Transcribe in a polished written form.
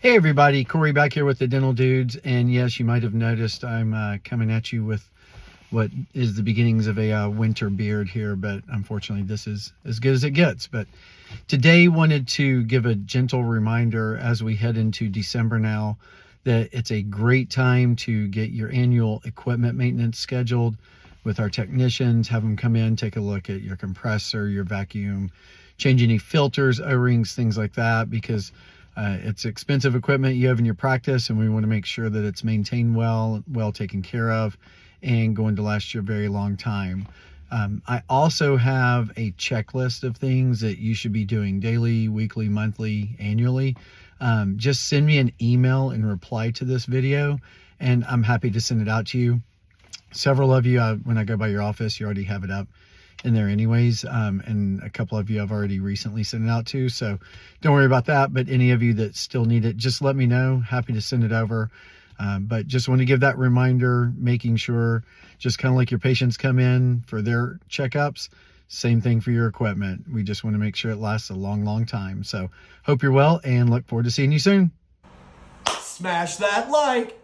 Hey everybody, Corey back here with the Dental Dudes, and yes, you might have noticed I'm coming at you with what is the beginnings of a winter beard here, but unfortunately this is as good as it gets. But today wanted to give a gentle reminder as we head into December now that it's a great time to get your annual equipment maintenance scheduled with our technicians. Have them come in, take a look at your compressor, your vacuum, change any filters, O-rings, things like that, because it's expensive equipment you have in your practice, and we want to make sure that it's maintained well taken care of, and going to last you a very long time. I also have a checklist of things that you should be doing daily, weekly, monthly, annually. Just send me an email in reply to this video, and I'm happy to send it out to you. Several of you, when I go by your office, you already have it up in there anyways, and a couple of you I've already recently sent it out to, so don't worry about that. But any of you that still need it, just let me know. Happy to send it over. But just want to give that reminder, making sure, just kind of like your patients come in for their checkups, same thing for your equipment. We just want to make sure it lasts a long time. So hope you're well, and look forward to seeing you soon. Smash that like.